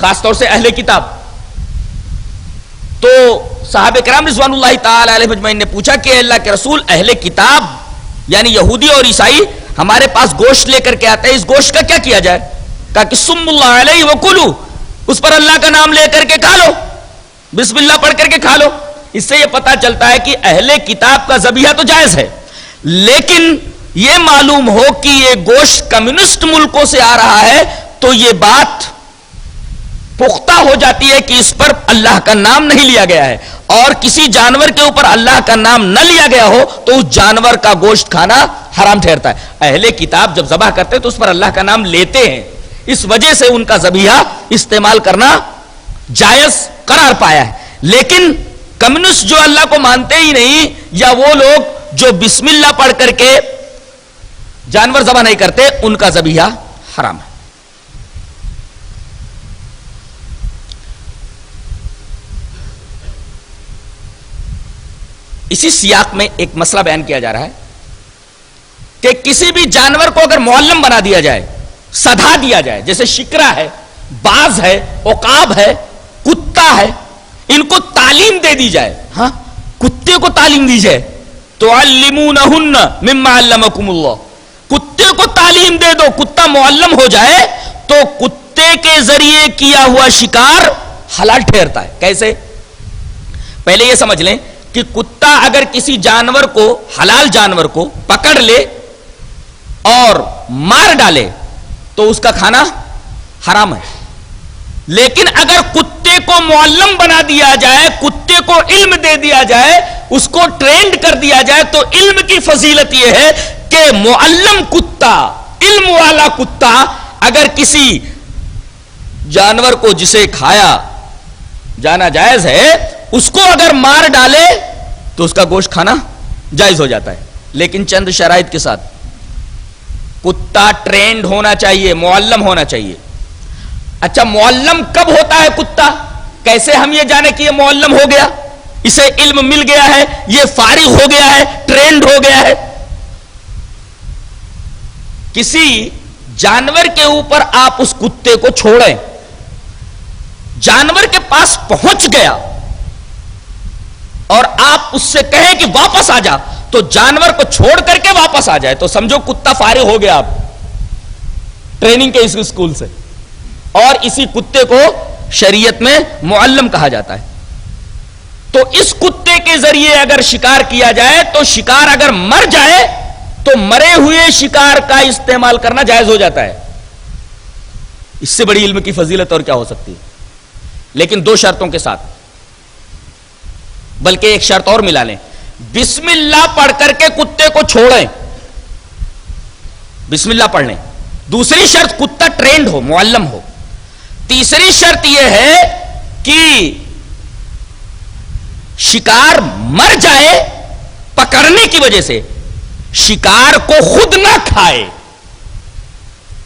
خاص طور سے اہل کتاب. تو صحابہ کرام رضوان اللہ تعالی علیہ اجمعین نے پوچھا کہ اللہ کے رسول اہل کتاب یعنی یہودی اور عیسائی ہمارے پاس گوشت لے کر کے آتے ہیں, اس گوشت کا کیا کیا جائے؟ کہا کہ سم اللہ علیہ وکلو, اس پر اللہ کا نام لے کر کے کھا لو, بسم اللہ پڑھ کر کے کھا لو. اس سے یہ پتا چلتا ہے کہ اہل کتاب کا ذبیحہ تو جائز ہے, لیکن یہ معلوم ہو کہ یہ گوشت کمیونسٹ ملکوں سے آ رہا ہے تو یہ بات پختہ ہو جاتی ہے کہ اس پر اللہ کا نام نہیں لیا گیا ہے, اور کسی جانور کے اوپر اللہ کا نام نہ لیا گیا ہو تو اس جانور کا گوشت کھانا حرام ٹھہرتا ہے. اہل کتاب جب ذبح کرتے ہیں تو اس پر اللہ کا نام لیتے ہیں, اس وجہ سے ان کا ذبیحہ استعمال کرنا جائز قرار پایا ہے. لیکن کمیونسٹ جو اللہ کو مانتے ہی نہیں, یا وہ لوگ جو بسم اللہ پڑھ کر کے جانور ذبح نہیں کرتے, ان کا ذبیحہ حرام ہے. اسی سیاق میں ایک مسئلہ بیان کیا جا رہا ہے کہ کسی بھی جانور کو اگر معلم بنا دیا جائے, سدھا دیا جائے, جیسے شکرا ہے, باز ہے, عقاب ہے, کتا ہے, ان کو تعلیم دے دی جائے. ہاں, کتے کو تعلیم دی جائے, تعلمونہن مما علمکم اللہ, کتے کو تعلیم دے دو, کتا معلم ہو جائے تو کتے کے ذریعے کیا ہوا شکار حلال ٹھہرتا ہے. کیسے؟ پہلے یہ سمجھ لیں کہ کتا اگر کسی جانور کو, حلال جانور کو پکڑ لے اور مار ڈالے تو اس کا کھانا حرام ہے. لیکن اگر کتے کو معلم بنا دیا جائے, کتے کو علم دے دیا جائے, اس کو ٹرینڈ کر دیا جائے, تو علم کی فضیلت یہ ہے کہ معلم کتا, علم والا کتا اگر کسی جانور کو جسے کھایا جانا جائز ہے, اس کو اگر مار ڈالے تو اس کا گوشت کھانا جائز ہو جاتا ہے, لیکن چند شرائط کے ساتھ. کتا ٹرینڈ ہونا چاہیے, معلم ہونا چاہیے. اچھا, معلم کب ہوتا ہے کتا؟ کیسے ہم یہ جانے کہ یہ معلم ہو گیا, اسے علم مل گیا ہے, یہ فارغ ہو گیا ہے, ٹرینڈ ہو گیا ہے؟ کسی جانور کے اوپر آپ اس کتے کو چھوڑیں, جانور کے پاس پہنچ گیا اور آپ اس سے کہیں کہ واپس آ جا, تو جانور کو چھوڑ کر کے واپس آ جائے تو سمجھو کتا فارغ ہو گیا آپ ٹریننگ کے اس اسکول سے. اور اسی کتے کو شریعت میں معلم کہا جاتا ہے. تو اس کتے کے ذریعے اگر شکار کیا جائے تو شکار اگر مر جائے تو مرے ہوئے شکار کا استعمال کرنا جائز ہو جاتا ہے. اس سے بڑی علم کی فضیلت اور کیا ہو سکتی ہے؟ لیکن دو شرطوں کے ساتھ, بلکہ ایک شرط اور ملا لیں. بسم اللہ پڑھ کر کے کتے کو چھوڑیں, بسم اللہ پڑھ لیں. دوسری شرط کتا ٹرینڈ ہو, معلم ہو. تیسری شرط یہ ہے کہ شکار مر جائے پکڑنے کی وجہ سے, شکار کو خود نہ کھائے,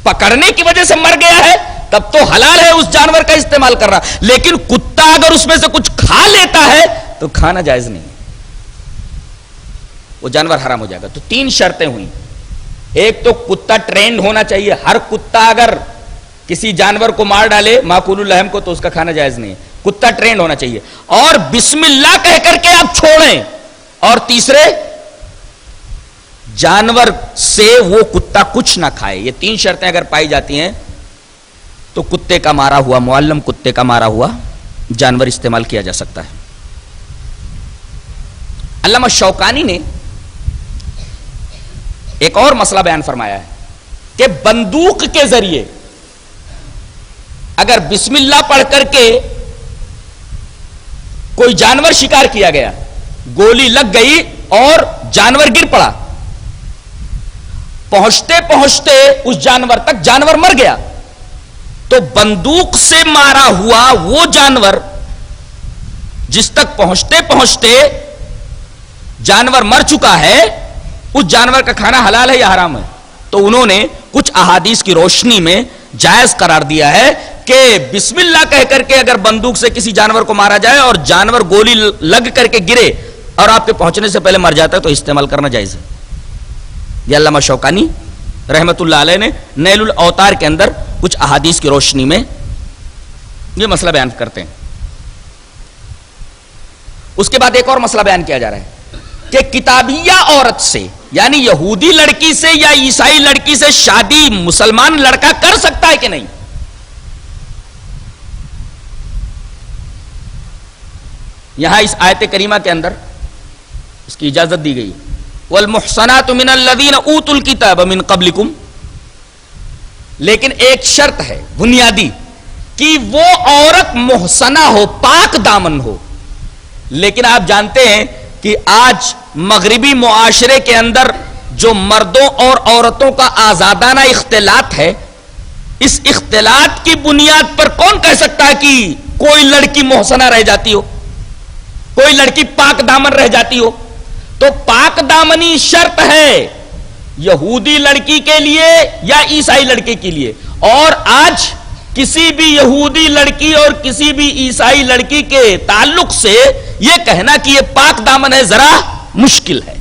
پکڑنے کی وجہ سے مر گیا ہے تب تو حلال ہے اس جانور کا استعمال کرنا, لیکن کتا اگر اس میں سے کچھ کھا لیتا ہے تو کھانا جائز نہیں, وہ جانور حرام ہو جائے گا. تو تین شرطیں ہوئیں. ایک تو کتا ٹرینڈ ہونا چاہیے, ہر کتا اگر کسی جانور کو مار ڈالے ماکول اللحم کو تو اس کا کھانا جائز نہیں ہے. کتا ٹرینڈ ہونا چاہیے, اور بسم اللہ کہہ کر کے آپ چھوڑیں. اور تیسرے, جانور سے وہ کتا کچھ نہ کھائے. یہ تین شرطیں اگر پائی جاتی ہیں تو کتے کا مارا ہوا, معلم کتے کا مارا ہوا جانور استعمال کیا جا سکتا ہے. علامہ شوکانی نے ایک اور مسئلہ بیان فرمایا ہے کہ بندوق کے ذریعے اگر بسم اللہ پڑھ کر کے کوئی جانور شکار کیا گیا, گولی لگ گئی اور جانور گر پڑا, پہنچتے پہنچتے اس جانور تک جانور مر گیا, تو بندوق سے مارا ہوا وہ جانور جس تک پہنچتے پہنچتے جانور مر چکا ہے, اس جانور کا کھانا حلال ہے یا حرام ہے؟ تو انہوں نے کچھ احادیث کی روشنی میں جائز قرار دیا ہے کہ بسم اللہ کہہ کر کے اگر بندوق سے کسی جانور کو مارا جائے اور جانور گولی لگ کر کے گرے اور آپ کے پہنچنے سے پہلے مر جاتا ہے تو استعمال کرنا جائز ہے. یہ علامہ شوکانی رحمت اللہ علیہ نے نیل الاوتار کے اندر کچھ احادیث کی روشنی میں یہ مسئلہ بیان کرتے ہیں. اس کے بعد ایک اور مسئلہ بیان کیا جا رہا ہے کہ کتابیہ عورت سے یعنی یہودی لڑکی سے یا عیسائی لڑکی سے شادی مسلمان لڑکا کر سکتا ہے کہ نہیں. یہاں اس آیت کریمہ کے اندر اس کی اجازت دی گئی. والمحصنات من الذین اوتوا الکتاب من قبلکم، لیکن ایک شرط ہے بنیادی کہ وہ عورت محصنہ ہو، پاک دامن ہو. لیکن آپ جانتے ہیں کہ آج مغربی معاشرے کے اندر جو مردوں اور عورتوں کا آزادانہ اختلاط ہے، اس اختلاط کی بنیاد پر کون کہہ سکتا ہے کہ کوئی لڑکی محصنہ رہ جاتی ہو، کوئی لڑکی پاک دامن رہ جاتی ہو؟ تو پاک دامنی شرط ہے یہودی لڑکی کے لیے یا عیسائی لڑکے کے لیے. اور آج کسی بھی یہودی لڑکی اور کسی بھی عیسائی لڑکی کے تعلق سے یہ کہنا کہ یہ پاک دامن ہے ذرا مشکل ہے.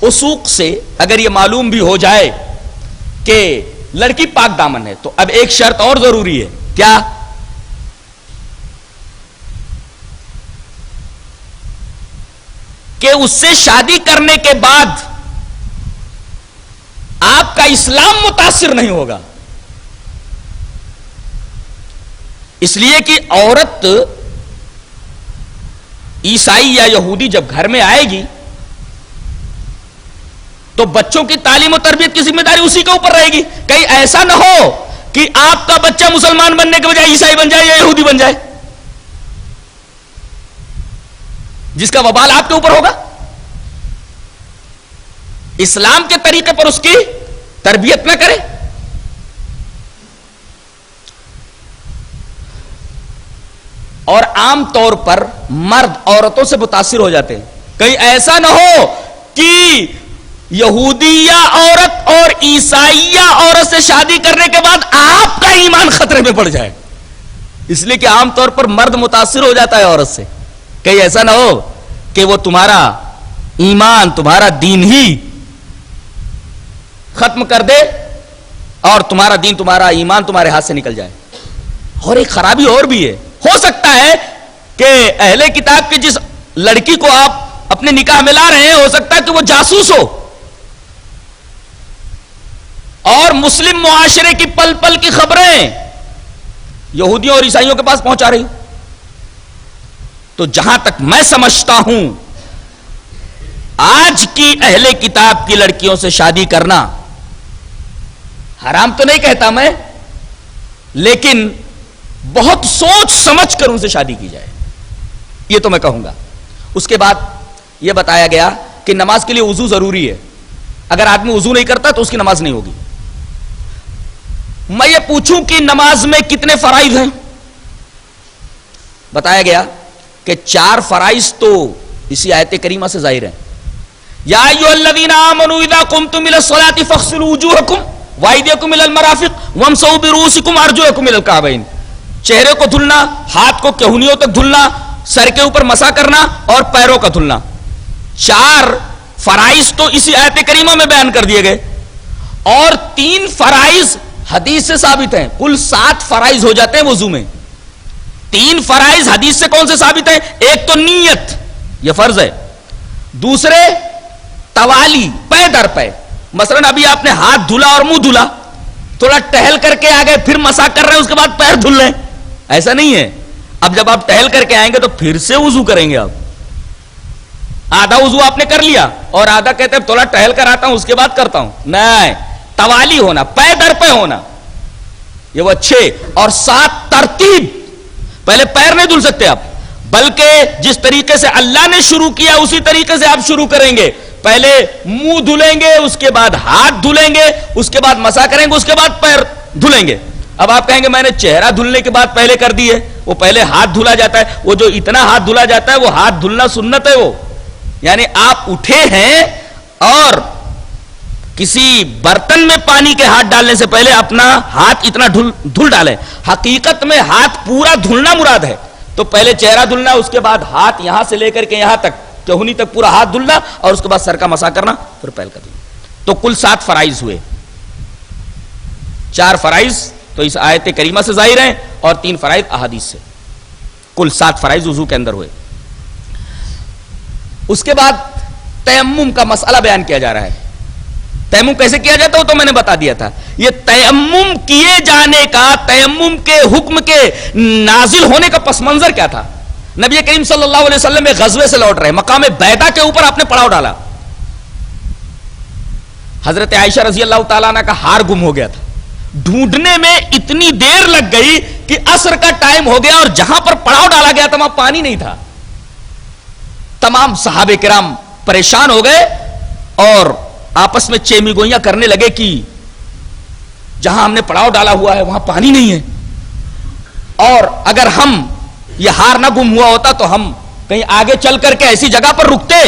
اسوق سے اگر یہ معلوم بھی ہو جائے کہ لڑکی پاک دامن ہے تو اب ایک شرط اور ضروری ہے. کیا؟ کہ اس سے شادی کرنے کے بعد آپ کا اسلام متاثر نہیں ہوگا. اس لیے کہ عورت عیسائی یا یہودی جب گھر میں آئے گی تو بچوں کی تعلیم و تربیت کی ذمہ داری اسی کے اوپر رہے گی. کہیں ایسا نہ ہو کہ آپ کا بچہ مسلمان بننے کے بجائے عیسائی بن جائے یا یہودی بن جائے، جس کا وبال آپ کے اوپر ہوگا. اسلام کے طریقے پر اس کی تربیت نہ کرے. اور عام طور پر مرد عورتوں سے متاثر ہو جاتے ہیں. کہیں ایسا نہ ہو کہ یہودیہ عورت اور عیسائیہ عورت سے شادی کرنے کے بعد آپ کا ایمان خطرے میں پڑ جائے. اس لیے کہ عام طور پر مرد متاثر ہو جاتا ہے عورت سے. کہیں ایسا نہ ہو کہ وہ تمہارا ایمان تمہارا دین ہی ختم کر دے اور تمہارا دین تمہارا ایمان تمہارے ہاتھ سے نکل جائے. اور ایک خرابی اور بھی ہے. ہو سکتا ہے کہ اہل کتاب کی جس لڑکی کو آپ اپنے نکاح میں لا رہے ہیں ہو سکتا ہے کہ وہ جاسوس ہو اور مسلم معاشرے کی پل پل کی خبریں یہودیوں اور عیسائیوں کے پاس پہنچا رہی. تو جہاں تک میں سمجھتا ہوں آج کی اہل کتاب کی لڑکیوں سے شادی کرنا حرام تو نہیں کہتا میں، لیکن بہت سوچ سمجھ کر ان سے شادی کی جائے، یہ تو میں کہوں گا. اس کے بعد یہ بتایا گیا کہ نماز کے لیے وضو ضروری ہے. اگر آدمی وضو نہیں کرتا تو اس کی نماز نہیں ہوگی. میں یہ پوچھوں کہ نماز میں کتنے فرائض ہیں؟ بتایا گیا کہ 4 فرائض تو اسی آیت کریمہ سے ظاہر ہیں. یا ایھا الذین آمنوا اذا قمتم الى الصلاۃ فاغسلوا وجوہکم وایدیکم الى المرافق وامسحوا برؤوسکم وارجلکم الى الکعبین. چہرے کو دھلنا، ہاتھ کو کہنیوں تک دھلنا، سر کے اوپر مسح کرنا اور پیروں کا دھلنا. 4 فرائض تو اسی آیت کریمہ میں بیان کر دیے گئے اور 3 فرائض حدیث سے ثابت ہیں. کل 7 فرائض ہو جاتے ہیں وضو میں. 3 فرائض حدیث سے کون سے ثابت ہیں؟ ایک تو نیت، یہ فرض ہے. دوسرے توالی، پے در پے. مثلا ابھی آپ نے ہاتھ دھلا اور منہ دھلا، تھوڑا ٹہل کر کے آ گئے پھر مسح کر رہے ہیں، اس کے بعد پیر دھل لیں، ایسا نہیں ہے. اب جب آپ ٹہل کر کے آئیں گے تو پھر سے وضو کریں گے. آپ آدھا وضو آپ نے کر لیا اور آدھا کہتے ہیں تھوڑا ٹہل کر آتا ہوں اس کے بعد کرتا ہوں. نہیں، توالی ہونا، پے در پے ہونا، یہ وہ اچھے. اور 7 ترتیب. پہلے پیر نہیں دھل سکتے آپ، بلکہ جس طریقے سے اللہ نے شروع کیا اسی طریقے سے آپ شروع کریں گے. پہلے منہ دھلیں گے، اس کے بعد ہاتھ دھلیں گے، اس کے بعد مسح کریں گے، اس کے بعد پیر دھلیں گے. اب آپ کہیں گے میں نے چہرہ دھلنے کے بعد پہلے کر دی ہے. وہ پہلے ہاتھ دھلا جاتا ہے. وہ جو اتنا ہاتھ دھلا جاتا ہے وہ ہاتھ دھلنا سنت ہے. وہ یعنی آپ اٹھے ہیں اور کسی برتن میں پانی کے ہاتھ ڈالنے سے پہلے اپنا ہاتھ اتنا دھل ڈالیں. حقیقت میں ہاتھ پورا دھلنا مراد ہے. تو پہلے چہرہ دھلنا، اس کے بعد ہاتھ یہاں سے لے کر کے یہاں تک کہنی تک پورا ہاتھ دھلنا اور اس کے بعد سر کا مسح کرنا، پھر پیر کا دھلنا. تو کل 7 فرائض ہوئے. 4 فرائض تو اس آیت کریمہ سے ظاہر ہیں اور 3 فرائض احادیث سے، کل 7 فرائض وضو کے اندر ہوئے۔ اس کے بعد تیمم کا مسئلہ بیان کیا جا رہا ہے۔ تیمم کیسے کیا جاتا ہے تو میں نے بتا دیا تھا۔ یہ تیمم کیے جانے کا، تیمم کے حکم کے نازل ہونے کا پس منظر کیا تھا؟ نبی کریم صلی اللہ علیہ وسلم ایک غزوے سے لوٹ رہے، مقام بیدا کے اوپر آپ نے پڑاؤ ڈالا، حضرت عائشہ رضی اللہ تعالیٰ عنہ کا ہار گم ہو گیا تھا، ڈھونڈنے میں اتنی دیر لگ گئی کہ عصر کا ٹائم ہو گیا اور جہاں پر پڑاؤ ڈالا گیا تھا وہاں پانی نہیں تھا۔ تمام صحابہ کرام پریشان ہو گئے اور آپس میں چیمی گوئیاں کرنے لگے کہ جہاں ہم نے پڑاؤ ڈالا ہوا ہے وہاں پانی نہیں ہے، اور اگر ہم یہ ہار نہ گم ہوا ہوتا تو ہم کہیں آگے چل کر کے ایسی جگہ پر رکتے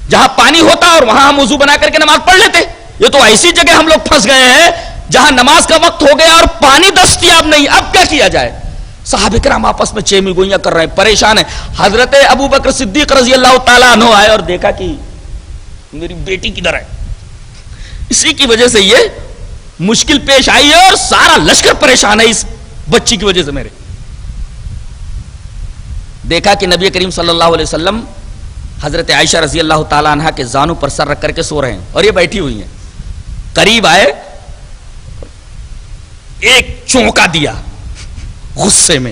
جہاں پانی ہوتا اور وہاں ہم وضو بنا کر کے نماز پڑھ لیتے۔ یہ تو ایسی جگہ ہم لوگ پھنس گئے ہیں جہاں نماز کا وقت ہو گیا اور پانی دستیاب نہیں، اب کیا کیا جائے؟ صحابہ کرام آپس میں چیمی گوئیاں کر رہے ہیں، پریشان ہیں۔ حضرت ابو بکر صدیق رضی اللہ تعالیٰ عنہ آئے اور دیکھا کہ میری بیٹی کدھر ہے، اسی کی وجہ سے یہ مشکل پیش آئی ہے اور سارا لشکر پریشان ہے اس بچی کی وجہ سے میرے۔ دیکھا کہ نبی کریم صلی اللہ علیہ وسلم حضرت عائشہ رضی اللہ تعالیٰ عنہ کے زانوں پر سر رکھ کر کے سو رہے ہیں اور یہ بیٹھی ہوئی ہیں۔ قریب آئے، ایک چونکا دیا غصے میں۔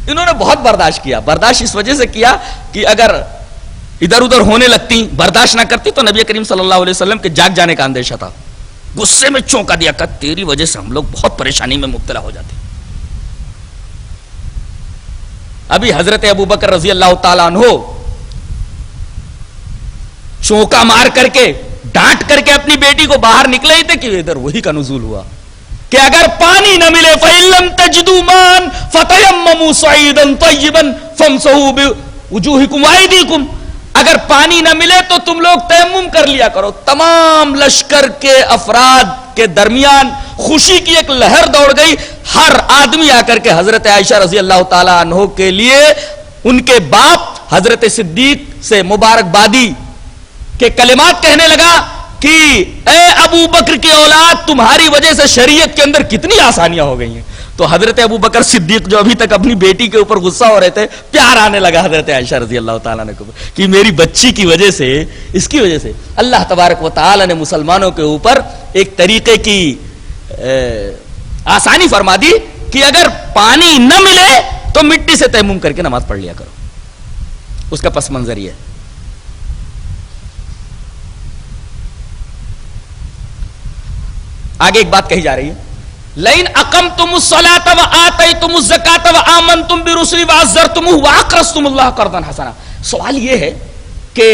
انہوں نے بہت برداشت کیا، برداشت اس وجہ سے کیا کہ اگر ادھر ادھر ہونے لگتی، برداشت نہ کرتی تو نبی کریم صلی اللہ علیہ وسلم کے جاگ جانے کا اندیشہ تھا۔ غصے میں چونکا دیا، کہ تیری وجہ سے ہم لوگ بہت پریشانی میں مبتلا ہو جاتے۔ ابھی حضرت ابو بکر رضی اللہ تعالیٰ عنہ چونکا مار کر کے ڈانٹ کر کے اپنی بیٹی کو باہر نکلے ہی تھے کہ ادھر وہی کا نزول ہوا کہ اگر پانی نہ ملے فَإِن لَّمْ تَجِدُوا مَاءً فَتَيَمَّمُوا صَعِيدًا طَيِّبًا فَامْسَحُوا بِوُجُوهِكُمْ وَأَيْدِيكُمْ، اگر پانی نہ ملے تو تم لوگ تیمم کر لیا کرو۔ تمام لشکر کے افراد کے درمیان خوشی کی ایک لہر دوڑ گئی، ہر آدمی آ کر کے حضرت عائشہ رضی اللہ تعالیٰ عنہ کے لیے ان کے باپ حضرت صدیق سے مبارکبادی کے کلمات کہنے لگا کہ اے ابو بکر کی اولاد، تمہاری وجہ سے شریعت کے اندر کتنی آسانیاں ہو گئی ہیں۔ تو حضرت ابو بکر صدیق جو ابھی تک اپنی بیٹی کے اوپر غصہ ہو رہے تھے، پیار آنے لگا حضرت عائشہ رضی اللہ تعالیٰ نے کہ میری بچی کی وجہ سے، اس کی وجہ سے اللہ تبارک و تعالیٰ نے مسلمانوں کے اوپر ایک طریقے کی آسانی فرما دی کہ اگر پانی نہ ملے تو مٹی سے تیمم کر کے نماز پڑھ لیا کرو۔ اس کا پس منظر یہ ہے۔ آگے ایک بات کہی جا رہی ہے، لئن اقمتم الصلاة وآتیتم الزکاة وآمنتم برسلی وعزرتموہ واقرضتم اللہ قرضا حسنا۔ سوال یہ ہے کہ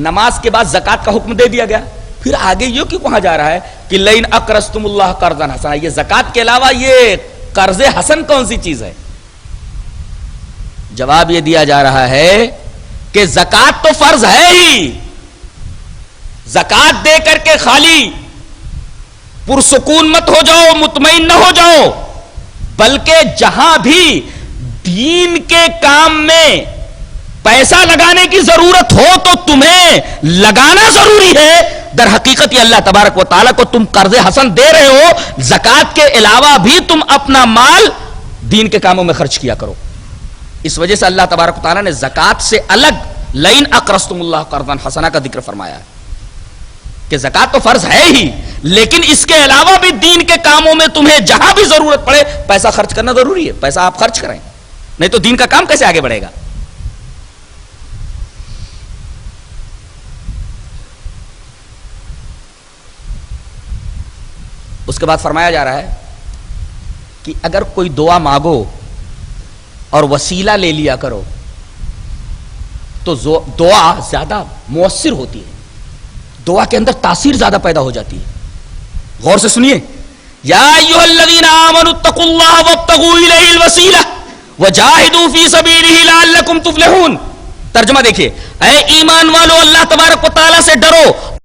نماز کے بعد زکات کا حکم دے دیا گیا، پھر آگے یہ کیوں کہا جا رہا ہے کہ لئن اقرضتم اللہ قرضا حسنا؟ یہ زکات کے علاوہ یہ قرض حسن کون سی چیز ہے؟ جواب یہ دیا جا رہا ہے کہ زکات تو فرض ہے ہی، زکات دے کر کے خالی پرسکون مت ہو جاؤ، مطمئن نہ ہو جاؤ، بلکہ جہاں بھی دین کے کام میں پیسہ لگانے کی ضرورت ہو تو تمہیں لگانا ضروری ہے۔ در حقیقت یہ اللہ تبارک و تعالیٰ کو تم قرض حسن دے رہے ہو، زکات کے علاوہ بھی تم اپنا مال دین کے کاموں میں خرچ کیا کرو۔ اس وجہ سے اللہ تبارک و تعالیٰ نے زکات سے الگ لئن اقرضتم اللہ قرضا حسنا کا ذکر فرمایا ہے کہ زکات تو فرض ہے ہی، لیکن اس کے علاوہ بھی دین کے کاموں میں تمہیں جہاں بھی ضرورت پڑے پیسہ خرچ کرنا ضروری ہے۔ پیسہ آپ خرچ کریں، نہیں تو دین کا کام کیسے آگے بڑھے گا؟ اس کے بعد فرمایا جا رہا ہے کہ اگر کوئی دعا مانگو اور وسیلہ لے لیا کرو تو دعا زیادہ مؤثر ہوتی ہے، دعا کے اندر تاثیر زیادہ پیدا ہو جاتی ہے۔ غور سے سنیے، یا ایھا الذین آمنوا اتقوا اللہ وابتغوا الیہ الوسیلہ وجاہدوا فی سبیلہ لعلکم تفلحون۔ ترجمہ دیکھیے، اے ایمان والو اللہ تبارک و تعالیٰ سے ڈرو